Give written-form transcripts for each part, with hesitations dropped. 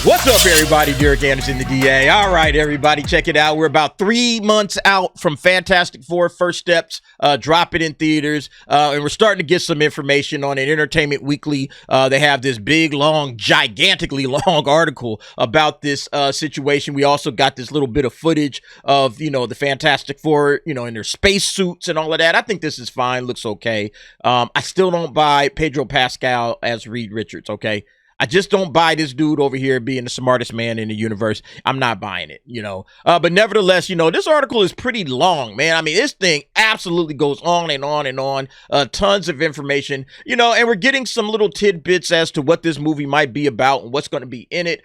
What's up, everybody? Derek Anderson, the DA. All right, everybody, check it out. We're about 3 months out from Fantastic Four First Steps, dropping in theaters, and we're starting to get some information on it. Entertainment Weekly, they have this big, long, gigantically long article about this situation. We also got this little bit of footage of, the Fantastic Four, in their space suits and all of that. I think this is fine, looks okay. I still don't buy Pedro Pascal as Reed Richards, okay? I just don't buy this dude over here being the smartest man in the universe. I'm not buying it, But nevertheless, this article is pretty long, man. I mean, this thing absolutely goes on and on and on. Tons of information, and we're getting some little tidbits as to what this movie might be about and what's going to be in it.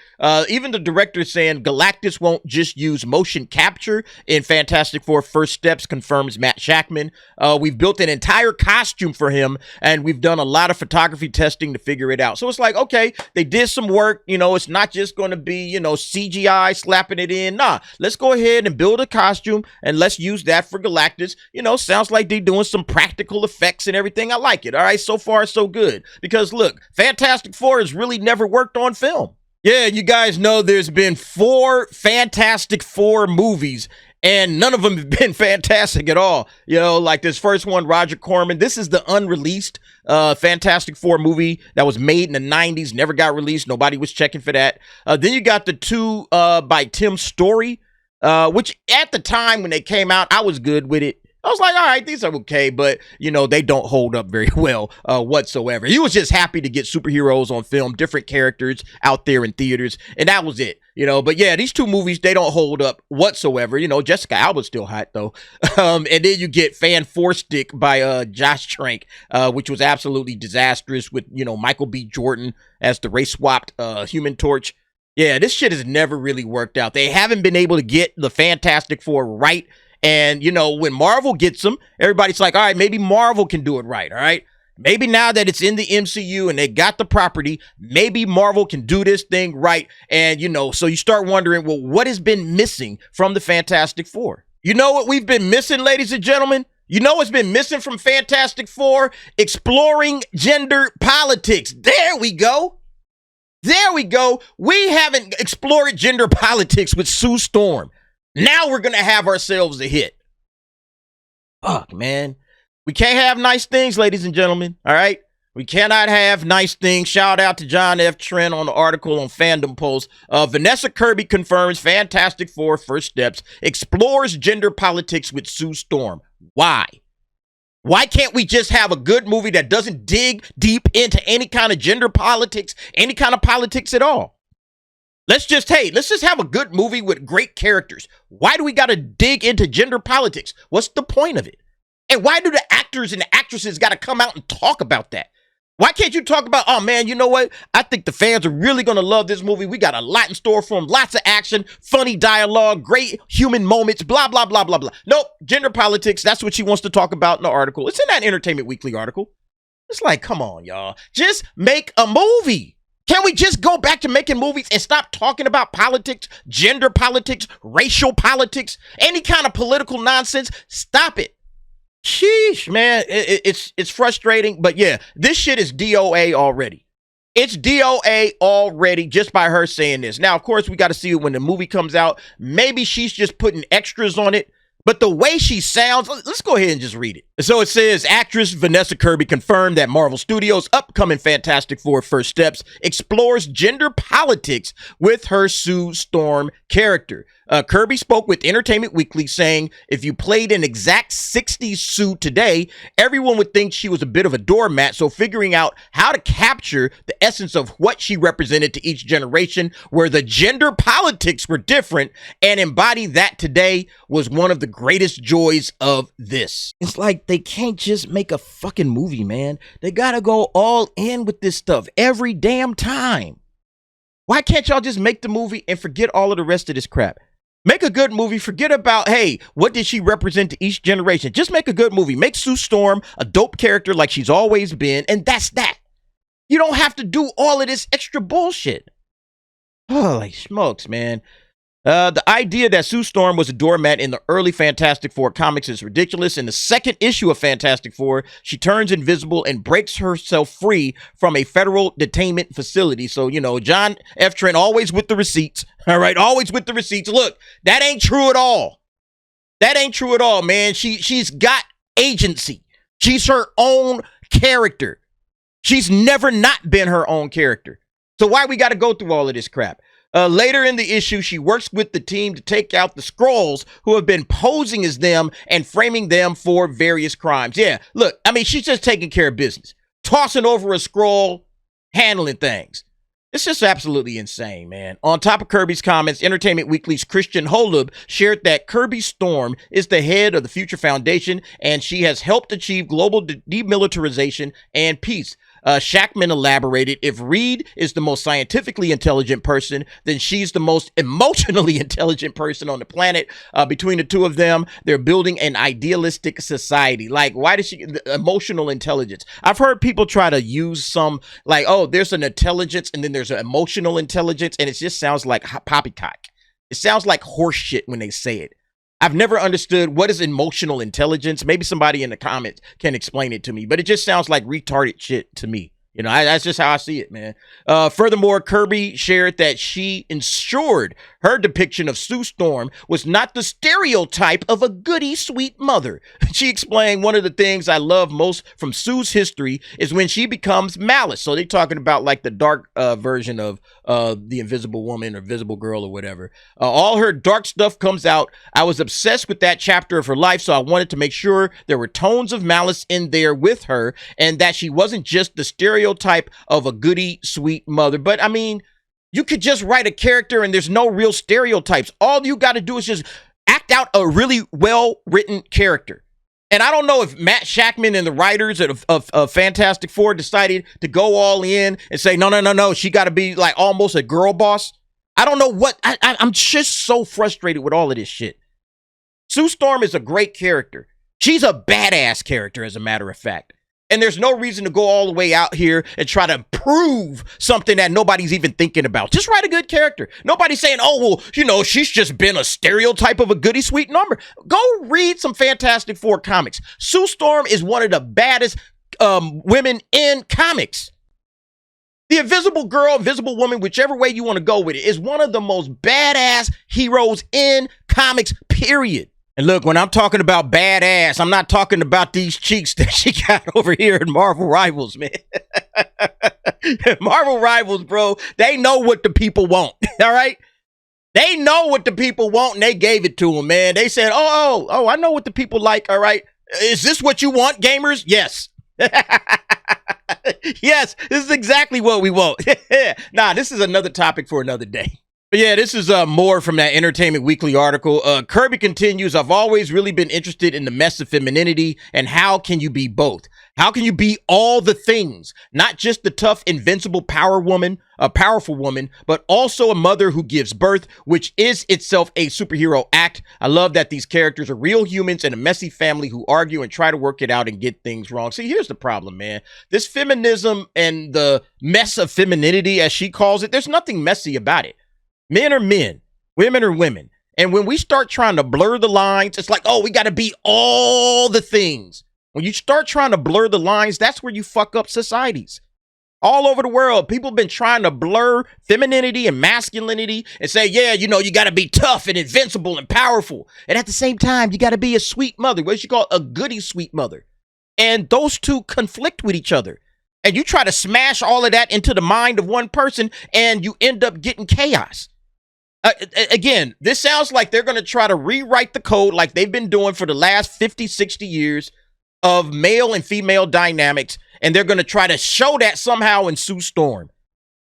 Even the director saying Galactus won't just use motion capture in Fantastic Four First Steps, confirms Matt Shackman. We've built an entire costume for him, and we've done a lot of photography testing to figure it out. So it's like, okay, they did some work, it's not just going to be, CGI slapping it in. Nah, let's go ahead and build a costume and let's use that for Galactus. Sounds like they're doing some practical effects and everything. I like it. All right, so far so good. Because look, Fantastic Four has really never worked on film. Yeah, you guys know there's been 4 Fantastic Four movies, and none of them have been fantastic at all. Like this first one, Roger Corman. This is the unreleased Fantastic Four movie that was made in the 90s, never got released. Nobody was checking for that. Then you got the 2 by Tim Story, which at the time when they came out, I was good with it. I was like, all right, these are okay, but, they don't hold up very well whatsoever. He was just happy to get superheroes on film, different characters out there in theaters, and that was it. But yeah, these 2 movies, they don't hold up whatsoever. Jessica Alba's still hot, though. And then you get Fan Four Stick by Josh Trank, which was absolutely disastrous with, Michael B. Jordan as the race-swapped Human Torch. Yeah, this shit has never really worked out. They haven't been able to get the Fantastic Four right. And, when Marvel gets them, everybody's like, all right, maybe Marvel can do it right, all right? Maybe now that it's in the MCU and they got the property, maybe Marvel can do this thing right. And, so you start wondering, well, what has been missing from the Fantastic Four? You know what we've been missing, ladies and gentlemen? You know what's been missing from Fantastic Four? Exploring gender politics. There we go. There we go. We haven't explored gender politics with Sue Storm. Now we're going to have ourselves a hit. Fuck, man. We can't have nice things, ladies and gentlemen. All right? We cannot have nice things. Shout out to John F. Trent on the article on Fandom Pulse. Vanessa Kirby confirms Fantastic Four First Steps explores gender politics with Sue Storm. Why? Why can't we just have a good movie that doesn't dig deep into any kind of gender politics, any kind of politics at all? Let's just have a good movie with great characters. Why do we got to dig into gender politics? What's the point of it? And why do the actors and the actresses got to come out and talk about that? Why can't you talk about, oh man, you know what? I think the fans are really going to love this movie. We got a lot in store for them. Lots of action, funny dialogue, great human moments, blah, blah, blah, blah, blah. Nope, gender politics. That's what she wants to talk about in the article. It's in that Entertainment Weekly article. It's like, come on, y'all. Just make a movie. Can we just go back to making movies and stop talking about politics, gender politics, racial politics, any kind of political nonsense? Stop it. Sheesh, man. It's frustrating. But yeah, this shit is DOA already. It's DOA already just by her saying this. Now, of course, we got to see it when the movie comes out. Maybe she's just putting extras on it. But the way she sounds, let's go ahead and just read it. So it says, actress Vanessa Kirby confirmed that Marvel Studios' upcoming Fantastic Four First Steps explores gender politics with her Sue Storm character. Kirby spoke with Entertainment Weekly saying, if you played an exact 60s Sue today, everyone would think she was a bit of a doormat. So figuring out how to capture the essence of what she represented to each generation, where the gender politics were different, and embody that today was one of the greatest joys of this. It's like they can't just make a fucking movie, man. They gotta go all in with this stuff every damn time. Why can't y'all just make the movie and forget all of the rest of this crap? Make a good movie. Forget about, hey, what did she represent to each generation? Just make a good movie. Make Sue Storm a dope character like she's always been, and that's that. You don't have to do all of this extra bullshit. Holy smokes, man. The idea that Sue Storm was a doormat in the early Fantastic Four comics is ridiculous. In the second issue of Fantastic Four, she turns invisible and breaks herself free from a federal detainment facility. So, you know, John F. Trent always with the receipts. All right, always with the receipts. Look, that ain't true at all. That ain't true at all, man. She's got agency. She's her own character. She's never not been her own character. So why we got to go through all of this crap? Later in the issue, she works with the team to take out the Skrulls who have been posing as them and framing them for various crimes. Yeah, look, I mean, she's just taking care of business. Tossing over a Skrull, handling things. It's just absolutely insane, man. On top of Kirby's comments, Entertainment Weekly's Christian Holub shared that Kirby Storm is the head of the Future Foundation, and she has helped achieve global demilitarization and peace. Shackman elaborated, if Reed is the most scientifically intelligent person, then she's the most emotionally intelligent person on the planet. Between the two of them, they're building an idealistic society. Like, why does she, emotional intelligence? I've heard people try to use some, like, oh, there's an intelligence and then there's an emotional intelligence, and it just sounds like poppycock. It sounds like horse shit when they say it. I've never understood what is emotional intelligence. Maybe somebody in the comments can explain it to me, but it just sounds like retarded shit to me. You know, that's just how I see it, man. Furthermore, Kirby shared that she ensured her depiction of Sue Storm was not the stereotype of a goody sweet mother. She explained, one of the things I love most from Sue's history is when she becomes Malice. So they're talking about like the dark version of the Invisible Woman or Invisible Girl or whatever. All her dark stuff comes out. I was obsessed with that chapter of her life, so I wanted to make sure there were tones of malice in there with her and that she wasn't just the stereotype of a goody sweet mother. But I mean, you could just write a character and there's no real stereotypes. All you got to do is just act out a really well-written character. And I don't know if Matt Shackman and the writers of Fantastic Four decided to go all in and say, no, she got to be like almost a girl boss. I don't know what, I'm just so frustrated with all of this shit. Sue Storm is a great character. She's a badass character, as a matter of fact. And there's no reason to go all the way out here and try to prove something that nobody's even thinking about. Just write a good character. Nobody's saying, oh, well, you know, she's just been a stereotype of a goody sweet number. Go read some Fantastic Four comics. Sue Storm is one of the baddest women in comics. The Invisible Girl, Invisible Woman, whichever way you want to go with it, is one of the most badass heroes in comics, period. And look, when I'm talking about badass, I'm not talking about these cheeks that she got over here in Marvel Rivals, man. Marvel Rivals, bro, they know what the people want, all right? They know what the people want, and they gave it to them, man. They said, oh, I know what the people like, all right? Is this what you want, gamers? Yes. Yes, this is exactly what we want. Nah, this is another topic for another day. But yeah, this is more from that Entertainment Weekly article. Kirby continues, I've always really been interested in the mess of femininity and how can you be both? How can you be all the things? Not just the tough, invincible powerful woman, but also a mother who gives birth, which is itself a superhero act. I love that these characters are real humans and a messy family who argue and try to work it out and get things wrong. See, here's the problem, man. This feminism and the mess of femininity, as she calls it, there's nothing messy about it. Men are men, women are women. And when we start trying to blur the lines, it's like, oh, we got to be all the things. When you start trying to blur the lines, that's where you fuck up societies. All over the world, people have been trying to blur femininity and masculinity and say, yeah, you know, you got to be tough and invincible and powerful. And at the same time, you got to be a sweet mother. What you call a goody sweet mother. And those two conflict with each other. And you try to smash all of that into the mind of one person and you end up getting chaos. Again, this sounds like they're going to try to rewrite the code like they've been doing for the last 50, 60 years of male and female dynamics, and they're going to try to show that somehow in Sue Storm.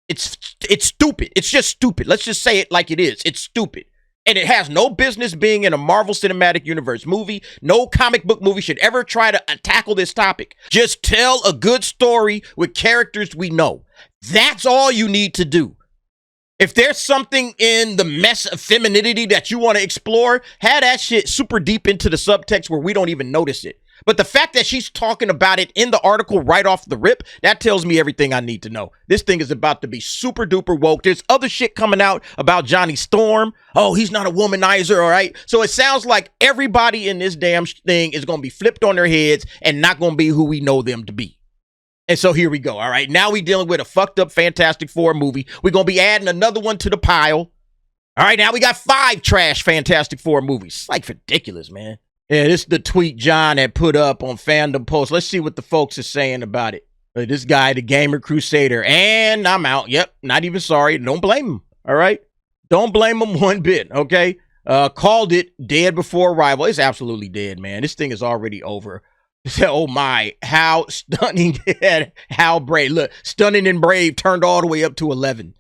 It's stupid. It's just stupid. Let's just say it like it is. It's stupid. And it has no business being in a Marvel Cinematic Universe movie. No comic book movie should ever try to tackle this topic. Just tell a good story with characters we know. That's all you need to do. If there's something in the mess of femininity that you want to explore, have that shit super deep into the subtext where we don't even notice it. But the fact that she's talking about it in the article right off the rip, that tells me everything I need to know. This thing is about to be super duper woke. There's other shit coming out about Johnny Storm. Oh, he's not a womanizer, all right? So it sounds like everybody in this damn thing is going to be flipped on their heads and not going to be who we know them to be. And so here we go, all right? Now we dealing with a fucked up Fantastic Four movie. We're going to be adding another one to the pile. All right, now we got 5 trash Fantastic Four movies. It's like ridiculous, man. Yeah, this is the tweet John had put up on Fandom Post. Let's see what the folks are saying about it. This guy, the Gamer Crusader, and I'm out. Yep, not even sorry. Don't blame him, all right? Don't blame him one bit, okay? Called it dead before arrival. It's absolutely dead, man. This thing is already over. Oh, my. How stunning. How brave. Look, stunning and brave turned all the way up to 11.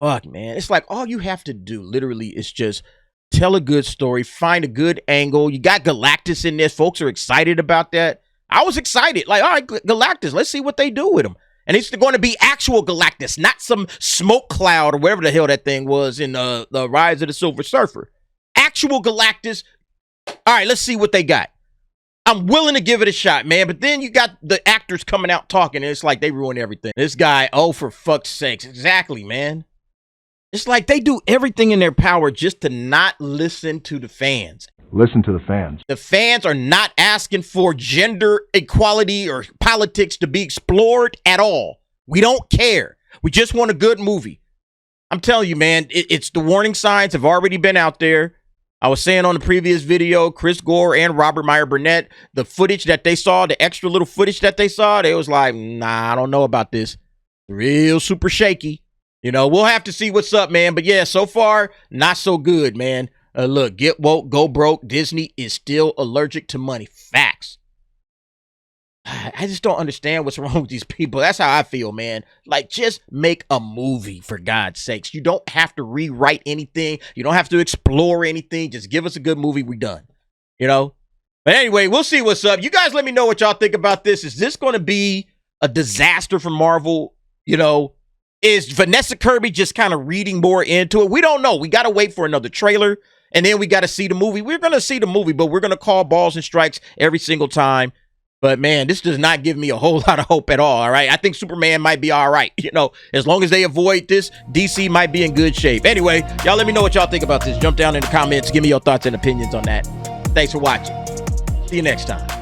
Fuck, man. It's like all you have to do, literally, is just tell a good story, find a good angle. You got Galactus in this. Folks are excited about that. I was excited. Like, all right, Galactus, let's see what they do with him. And it's going to be actual Galactus, not some smoke cloud or whatever the hell that thing was in the Rise of the Silver Surfer. Actual Galactus. All right, let's see what they got. I'm willing to give it a shot, man. But then you got the actors coming out talking, and it's like they ruin everything. This guy, oh, for fuck's sakes. Exactly, man. It's like they do everything in their power just to not listen to the fans. Listen to the fans. The fans are not asking for gender equality or politics to be explored at all. We don't care. We just want a good movie. I'm telling you, man, it's the warning signs have already been out there. I was saying on the previous video, Chris Gore and Robert Meyer Burnett, the footage that they saw, the extra little footage that they saw, they was like, nah, I don't know about this. Real super shaky. You know, we'll have to see what's up, man. But yeah, so far, not so good, man. Look, get woke, go broke. Disney is still allergic to money. Facts. I just don't understand what's wrong with these people. That's how I feel, man. Like, just make a movie, for God's sakes. You don't have to rewrite anything. You don't have to explore anything. Just give us a good movie. We done. You know? But anyway, we'll see what's up. You guys let me know what y'all think about this. Is this going to be a disaster for Marvel? You know? Is Vanessa Kirby just kind of reading more into it? We don't know. We got to wait for another trailer, and then we got to see the movie. We're going to see the movie, but we're going to call balls and strikes every single time. But, man, this does not give me a whole lot of hope at all, right? I think Superman might be all right. You know, as long as they avoid this, DC might be in good shape. Anyway, y'all let me know what y'all think about this. Jump down in the comments. Give me your thoughts and opinions on that. Thanks for watching. See you next time.